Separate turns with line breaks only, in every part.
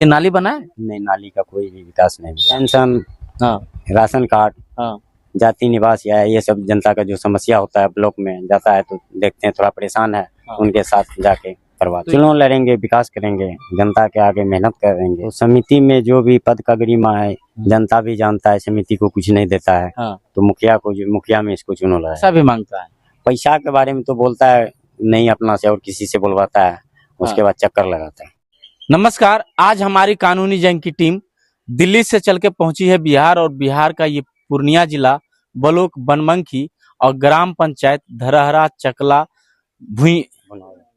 ये नाली बना है?
नहीं, नाली का कोई भी विकास नहीं हुआ। पेंशन,
हाँ
राशन कार्ड,
हाँ।
जाति निवास या ये सब जनता का जो समस्या होता है ब्लॉक में जाता है तो देखते हैं थोड़ा परेशान है,
हाँ।
उनके साथ जाके करवा
तो
चुनाव लड़ेंगे, विकास करेंगे, जनता के आगे मेहनत करेंगे। तो समिति में जो भी पद का गरिमा है जनता भी जानता है, समिति को कुछ नहीं देता है।
हाँ।
तो मुखिया में इसको चुनाव लड़ा
पैसा भी मांगता है।
पैसा के बारे में तो बोलता है नहीं अपना से और किसी से बोलवाता है, उसके बाद चक्कर लगाता है।
नमस्कार, आज हमारी कानूनी जंग की टीम दिल्ली से चल के पहुंची है बिहार, और बिहार का ये पूर्णिया जिला ब्लॉक बनमनखी और ग्राम पंचायत धरहरा चकला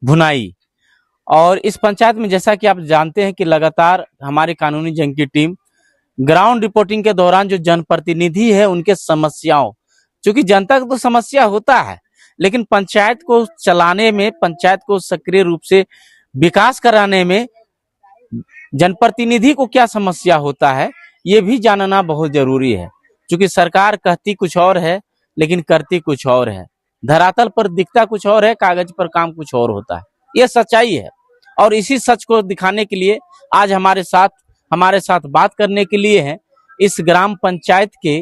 भुनाई। और इस पंचायत में जैसा कि आप जानते हैं कि लगातार हमारी कानूनी जंग की टीम ग्राउंड रिपोर्टिंग के दौरान जो जनप्रतिनिधि है उनके समस्याओं, क्योंकि जनता को तो समस्या होता है, लेकिन पंचायत को चलाने में, पंचायत को सक्रिय रूप से विकास कराने में जनप्रतिनिधि को क्या समस्या होता है ये भी जानना बहुत जरूरी है। क्योंकि सरकार कहती कुछ और है लेकिन करती कुछ और है, धरातल पर दिखता कुछ और है, कागज पर काम कुछ और होता है। ये सच्चाई है, और इसी सच को दिखाने के लिए आज हमारे साथ बात करने के लिए हैं इस ग्राम पंचायत के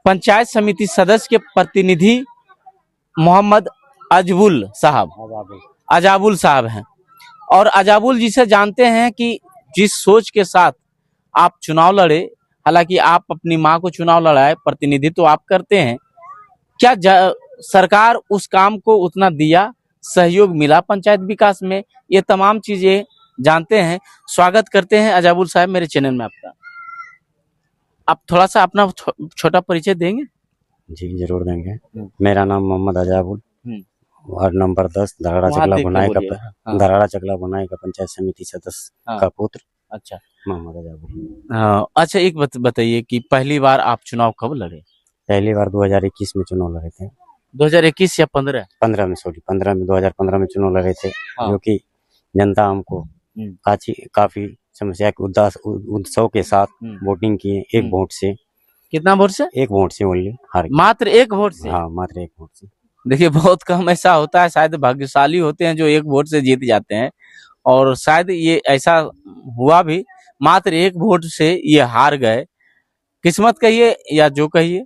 पंचायत समिति सदस्य के प्रतिनिधि मोहम्मद अजाबुल साहब हैं। और अजाबुल जी से जानते हैं कि जिस सोच के साथ आप चुनाव लड़े, हालांकि आप अपनी मां को चुनाव लड़ाए, प्रतिनिधित्व तो आप करते हैं, क्या सरकार उस काम को उतना दिया, सहयोग मिला पंचायत विकास में, ये तमाम चीजें जानते हैं। स्वागत करते हैं अजाबुल साहब मेरे चैनल में आपका। आप थोड़ा सा अपना छोटा परिचय देंगे?
जी जरूर देंगे। मेरा नाम मोहम्मद अजाबुल, वार्ड नंबर 10 धराड़ा चकला बुनाई का पंचायत समिति सदस्य का पुत्र।
अच्छा,
मोहम्मद अजाबुल।
अच्छा, एक बताइए कि पहली बार आप चुनाव कब लड़े?
पहली बार 2021 में चुनाव लड़े थे।
2021 या 15
में 2015 में चुनाव लड़े थे। जो कि जनता हमको काफी समस्या के उत्सव के साथ वोटिंग किए। एक वोट से।
कितना वोट से?
एक वोट से ओनली, हार गए।
मात्र एक वोट से?
हाँ, मात्र एक वोट से।
देखिए, बहुत कम ऐसा होता है, शायद भाग्यशाली होते हैं जो एक वोट से जीत जाते हैं, और शायद ये ऐसा हुआ भी, मात्र एक वोट से ये हार गए। किस्मत कहिए या जो कहिए,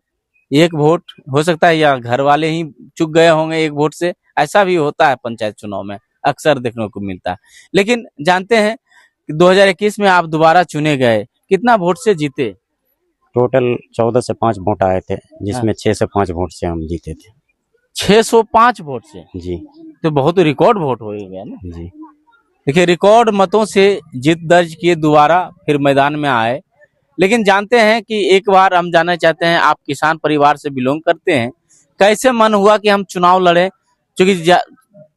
एक वोट हो सकता है या घर वाले ही चूक गए होंगे एक वोट से, ऐसा भी होता है पंचायत चुनाव में, अक्सर देखने को मिलता है। लेकिन जानते हैं 2021 में आप दोबारा चुने गए, कितना वोट से जीते?
टोटल 14 से 5 वोट आए थे, जिसमें 6 से 5 वोट से हम जीते थे।
605 वोट से?
जी, तो
बहुत रिकॉर्ड वोट हो गया ना
जी।
देखिए, रिकॉर्ड मतों से जीत दर्ज किए, दोबारा फिर मैदान में आए। लेकिन जानते हैं कि एक बार हम जानना चाहते हैं, आप किसान परिवार से बिलोंग करते हैं, कैसे मन हुआ कि हम चुनाव लड़े? क्योंकि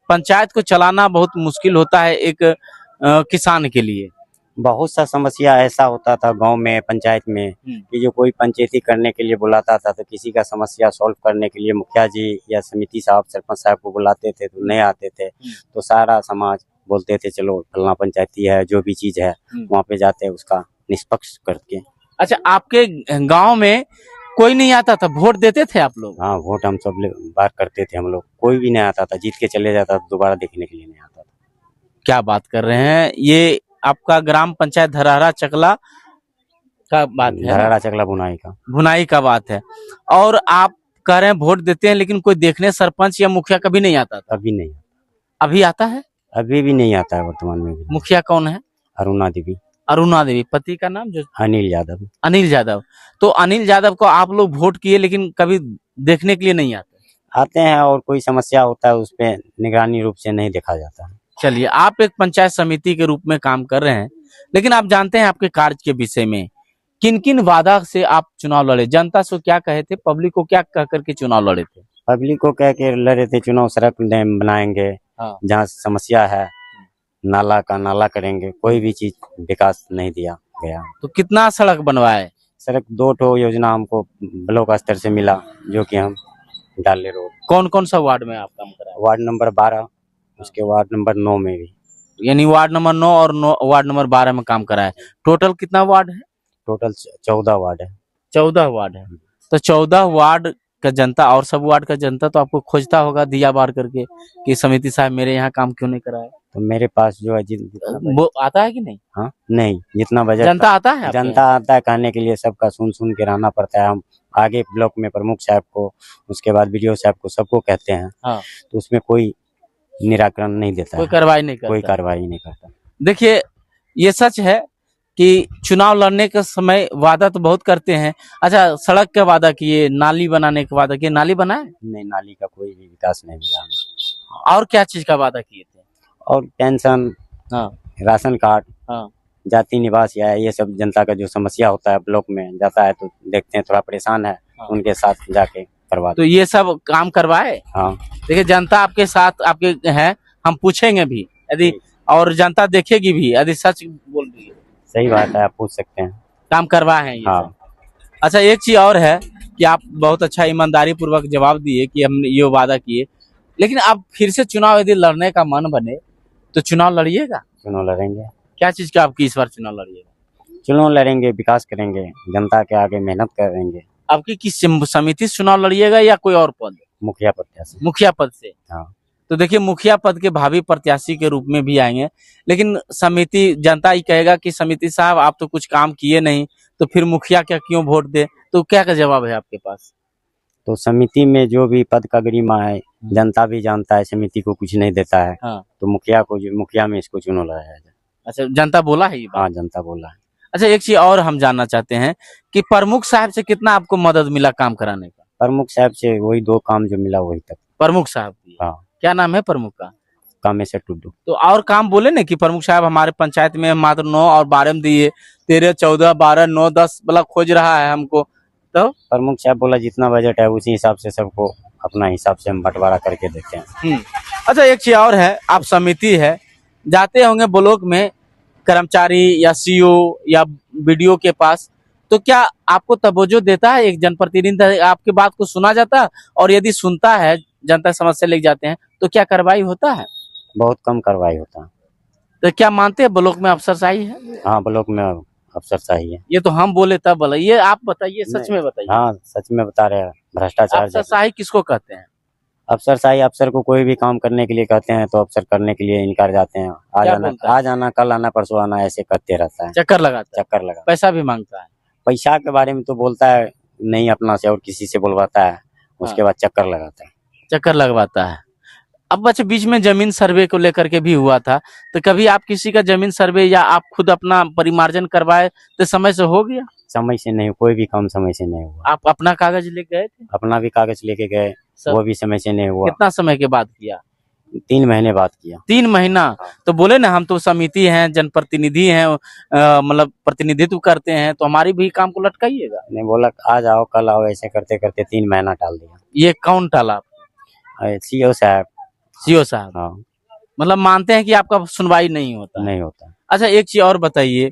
पंचायत को चलाना बहुत मुश्किल होता है एक किसान के लिए।
बहुत सा समस्या ऐसा होता था गांव में, पंचायत में, कि जो कोई पंचायती करने के लिए बुलाता था तो किसी का समस्या सॉल्व करने के लिए मुखिया जी या समिति साहब, सरपंच साहब को बुलाते थे तो नहीं आते थे। तो सारा समाज बोलते थे चलो फलना पंचायती है, जो भी चीज है वहाँ पे जाते हैं उसका निष्पक्ष करके।
अच्छा, आपके गाँव में कोई नहीं आता था? वोट देते थे आप लोग?
हाँ, वोट हम सब बार करते थे हम लोग। कोई भी नहीं आता था, जीत के चले जाता था, दोबारा देखने के लिए नहीं आता था।
क्या बात कर रहे हैं, ये आपका ग्राम पंचायत धरहरा चकला का बात है?
धरहरा चकला
भुनाई का बात है। और आप कह रहे हैं वोट देते हैं, लेकिन कोई देखने सरपंच या मुखिया कभी नहीं आता था?
अभी नहीं।
अभी आता है?
अभी भी नहीं आता है वर्तमान में भी।
मुखिया कौन है?
अरुणा देवी।
पति का नाम? जो
अनिल यादव।
तो अनिल यादव को आप लोग वोट किए, लेकिन कभी देखने के लिए नहीं
आते हैं, और कोई समस्या होता है उस पे निगरानी रूप से नहीं देखा जाता है।
चलिए, आप एक पंचायत समिति के रूप में काम कर रहे हैं, लेकिन आप जानते हैं आपके कार्य के विषय में, किन किन वादा से आप चुनाव लड़े? जनता से क्या कहे थे? पब्लिक को क्या कह करके चुनाव लड़े थे?
पब्लिक को कह के लड़े थे चुनाव, सड़क बनाएंगे, जहाँ समस्या है नाला करेंगे। कोई भी चीज विकास नहीं दिया गया।
तो कितना सड़क बनवाए?
सड़क 2 ठो योजना हमको ब्लॉक स्तर से मिला, जो कि हम डाले रोड।
कौन कौन सा वार्ड में आप काम कराए?
वार्ड नंबर 12, उसके वार्ड नंबर 9 में भी।
यानी वार्ड नंबर 9 और वार्ड नंबर 12 में काम कराए। टोटल कितना वार्ड है?
टोटल 14 वार्ड है।
14 वार्ड है। तो 14 वार्ड का जनता और सब वार्ड का जनता तो आपको खोजता होगा दिया बार करके कि समिति साहब मेरे यहाँ काम क्यों नहीं कराए?
तो मेरे पास जो है जितना
वो आता है कि नहीं?
हाँ नहीं, जितना बजट
जनता आता है आपके
जनता
यहाँ?
आता है कहने के लिए, सबका सुन सुन के रहना पड़ता है। हम आगे ब्लॉक में प्रमुख साहब को, उसके बाद बीडीओ साहब को, सबको कहते हैं,
हाँ,
तो उसमें कोई निराकरण नहीं देता
कोई
है,
कार्रवाई नहीं
कोई
करता।
कार्रवाई नहीं करता।
देखिए, ये सच है कि चुनाव लड़ने के समय वादा तो बहुत करते हैं। अच्छा, सड़क का वादा किए, नाली बनाने का वादा किए, नाली बनाए?
नहीं, नाली का कोई भी विकास नहीं मिला हमें।
और क्या चीज का वादा किए थे?
और पेंशन,
हाँ,
राशन कार्ड,
हाँ,
जाति निवास, या ये सब जनता का जो समस्या होता है ब्लॉक में, जाता है तो देखते हैं थोड़ा परेशान है,
हाँ।
उनके साथ जाके करवा
तो ये सब काम करवाए।
हाँ
देखिए, जनता आपके साथ आपके है, हम पूछेंगे भी यदि, और जनता देखेगी भी यदि सच बोल रही है।
सही बात है, आप पूछ सकते हैं।
काम करवाए हैं ये
हाँ।
सब। अच्छा, एक चीज और है कि आप बहुत अच्छा ईमानदारी पूर्वक जवाब दिए कि हमने ये वादा किए, लेकिन आप फिर से चुनाव यदि लड़ने का मन बने तो चुनाव लड़िएगा।
चुनाव लड़ेंगे,
क्या चीज का आपकी इस बार चुनाव लड़िएगा?
चुनाव लड़ेंगे, विकास करेंगे, जनता के आगे मेहनत करेंगे।
आपकी किस समिति से चुनाव लड़िएगा या कोई और पद?
मुखिया प्रत्याशी।
मुखिया पद से।
हाँ।
तो देखिए, मुखिया पद के भावी प्रत्याशी के रूप में भी आएंगे, लेकिन समिति, जनता ही कहेगा कि समिति साहब आप तो कुछ काम किए नहीं, तो फिर मुखिया क्या क्यों वोट दे? तो क्या का जवाब है आपके पास?
तो समिति में जो भी पद का गरिमा है, जनता भी जानता है समिति को कुछ नहीं देता है।
हाँ।
तो मुखिया में इसको चुनाव लड़ाया जाए।
अच्छा, जनता बोला है ये बात?
हाँ, जनता बोला है।
अच्छा, एक चीज और हम जानना चाहते हैं कि प्रमुख साहब से कितना आपको मदद मिला काम कराने का?
प्रमुख साहब से वही 2 काम जो मिला वही तक।
प्रमुख साहब की?
हाँ।
क्या नाम है प्रमुख का?
कामेश्वर टुड्डू।
तो और काम बोले ना कि प्रमुख साहब हमारे पंचायत में मात्र 9 और 12 में दिए, 13, 14, 12, 9, 10 वाला खोज रहा है हमको। तो
प्रमुख साहब बोला जितना बजट है उसी हिसाब से सबको अपना हिसाब से हम बंटवारा करके देते हैं।
अच्छा, एक चीज और है, आप समिति है, जाते होंगे ब्लॉक में कर्मचारी या सीओ या बीडीओ के पास, तो क्या आपको तवज्जो देता है एक जनप्रतिनिधि? आपकी बात को सुना जाता है? और यदि सुनता है, जनता समस्या लेके जाते हैं, तो क्या कार्रवाई होता है?
बहुत कम कार्रवाई होता है।
तो क्या मानते हैं ब्लॉक में अफसरशाही है?
हाँ, ब्लॉक में अफसरशाही है।
ये तो हम बोले तब बोला, ये आप बताइए, सच में बताइए।
हाँ, सच में बता रहे हैं। भ्रष्टाचार
अफसरशाही किसको कहते हैं?
अफसरशाही, अफसर को कोई भी काम करने के लिए कहते हैं तो अफसर करने के लिए इनकार जाते हैं।
क्या बोलता है?
आज आना, कल आना, परसों आना, ऐसे करते रहता है।
चक्कर लगाता है,
चक्कर लगा।
पैसा भी मांगता है।
पैसा के बारे में तो बोलता है नहीं अपना से, और किसी से बुलवाता है, उसके बाद चक्कर लगाता है।
चक्कर लगवाता है। अब अच्छा, बीच में जमीन सर्वे को लेकर के भी हुआ था, तो कभी आप किसी का जमीन सर्वे या आप खुद अपना परिमार्जन करवाए तो समय से हो गया?
समय से नहीं, कोई भी काम समय से नहीं हुआ।
आप अपना कागज लेके गए थे?
अपना भी कागज लेके गए, वो भी समय से नहीं हुआ।
कितना समय के बाद किया?
3 महीने बाद किया।
3 महीना? तो बोले ना, हम तो समिति हैं, जनप्रतिनिधि हैं, मतलब प्रतिनिधित्व करते हैं, तो हमारी भी काम को लटकाइएगा।
नहीं, बोला आज आओ कल आओ, ऐसे करते करते 3 महीना टाल दिया।
ये कौन टाला?
सीओ साहब।
सीओ साहब?
हाँ।
मतलब मानते हैं कि आपका सुनवाई नहीं होता?
नहीं होता।
अच्छा, एक चीज और बताइए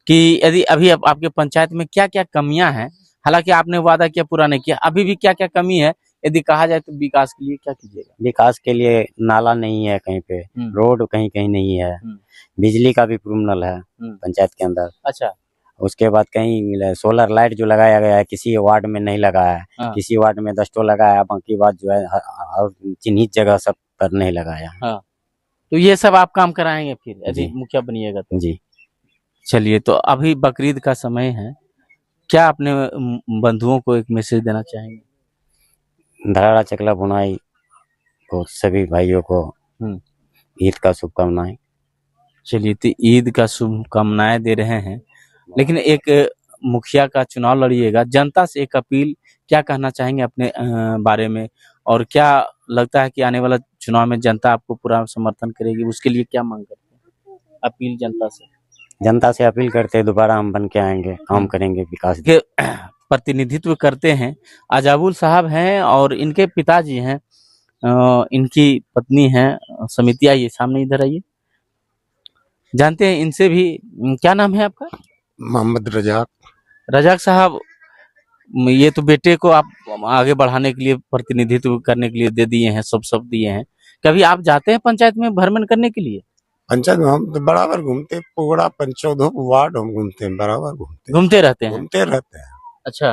कि यदि अभी आपके पंचायत में क्या क्या कमियां हैं? हालांकि आपने वादा किया, पूरा नहीं किया, अभी भी क्या क्या कमी है? यदि कहा जाए तो विकास के लिए क्या कीजिएगा?
विकास के लिए नाला नहीं है कहीं पे, रोड कहीं कहीं नहीं है, बिजली का भी प्रॉब्लम है पंचायत के अंदर।
अच्छा।
उसके बाद कहीं सोलर लाइट जो लगाया गया है किसी वार्ड में नहीं लगा है।
हाँ।
किसी वार्ड में 10 लगा है, बाकी बात जो है और चिन्हित जगह सब पर नहीं लगाया।
हाँ। तो ये सब आप काम कराएंगे फिर यदि
जी।
मुखिया बनिएगा तो?
जी।
चलिए, तो अभी बकरीद का समय है, क्या अपने बंधुओं को एक मैसेज देना चाहेंगे?
धराड़ा चकला बुनाई को सभी भाइयों को ईद का शुभकामनाएं।
चलिए, तो ईद का शुभकामनाएं दे रहे हैं, लेकिन एक मुखिया का चुनाव लड़िएगा, जनता से एक अपील क्या कहना चाहेंगे अपने बारे में, और क्या लगता है कि आने वाला चुनाव में जनता आपको पूरा समर्थन करेगी? उसके लिए क्या मांग करते हैं? अपील जनता से अपील करते हैं, दोबारा हम बन के आएंगे, काम करेंगे, विकास के प्रतिनिधित्व करते हैं। आजाबुल साहब हैं और इनके पिताजी हैं, इनकी पत्नी हैं समिति। आइए सामने, इधर आइए, जानते हैं इनसे भी। क्या नाम है आपका?
मोहम्मद रजाक।
रजाक साहब, ये तो बेटे को आप आगे बढ़ाने के लिए, प्रतिनिधित्व करने के लिए दे दिए हैं, सब दिए हैं। कभी आप जाते हैं पंचायत में भ्रमण करने के लिए?
पंचायत में हम तो बराबर घूमते, पूरा पंचोधो वार्ड हम घूमते हैं, बराबर
घूमते रहते हैं।
घूमते रहते हैं।
अच्छा,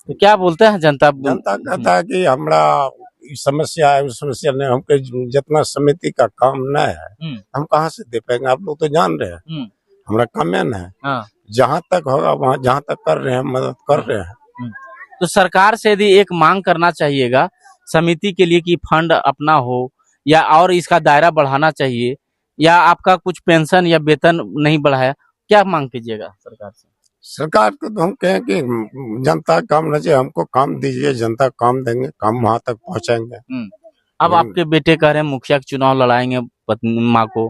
तो क्या बोलते हैं जनता?
जनता कहता है कि हमरा समस्या है, उस समस्या ने हमको जितना समिति का काम न है हम कहाँ से दे पाएंगे। आप लोग तो जान रहे हैं हमारा काम है ना,
हाँ।
जहाँ तक होगा वहाँ जहाँ तक कर रहे हैं, मदद कर रहे हैं।
तो सरकार से यदि एक मांग करना चाहिएगा समिति के लिए कि फंड अपना हो या और इसका दायरा बढ़ाना चाहिए, या आपका कुछ पेंशन या वेतन नहीं बढ़ाया, क्या मांग कीजिएगा सरकार से?
सरकार को तो हम कहें कि जनता काम न चाहिए, हमको काम दीजिए, जनता काम देंगे, काम वहाँ तक पहुँचाएंगे।
अब आपके बेटे कह रहे हैं मुखिया के चुनाव लड़ाएंगे पत्नी माँ को,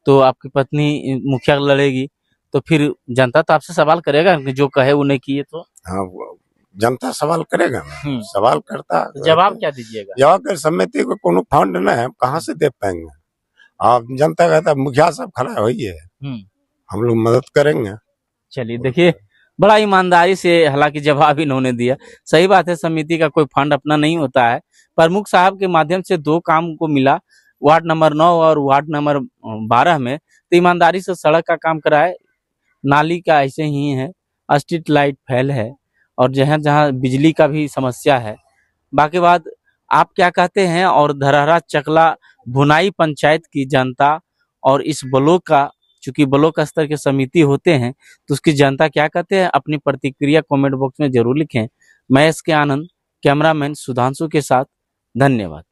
तो आपकी पत्नी मुखिया लड़ेगी तो फिर जनता तो आपसे सवाल करेगा कि जो कहे वो नहीं किए तो।
हाँ, जनता सवाल करेगा ना, सवाल करता
तो जवाब क्या दीजिएगा?
जवाब कर समिति को कोनो फंड न है, कहाँ से दे पाएंगे। आप जनता कहता मुखिया साहब खड़ा होइए, हम लोग मदद करेंगे।
चलिए देखिए, बड़ा ईमानदारी से हालांकि जवाब इन्होंने दिया। सही बात है, समिति का कोई फंड अपना नहीं होता है। प्रमुख साहब के माध्यम से 2 काम को मिला, वार्ड नंबर 9 और वार्ड नंबर 12 में, तो ईमानदारी से सड़क का काम कराए, नाली का ऐसे ही है, स्ट्रीट लाइट फेल है और जहाँ जहाँ बिजली का भी समस्या है। बाकी बात आप क्या कहते हैं? और धरहरा चकला भुनाई पंचायत की जनता और इस ब्लॉक का, चूंकि ब्लॉक स्तर के समिति होते हैं तो उसकी जनता क्या कहते हैं, अपनी प्रतिक्रिया कमेंट बॉक्स में जरूर लिखें। मैं इसके आनंद, कैमरामैन सुधांशु के साथ, धन्यवाद।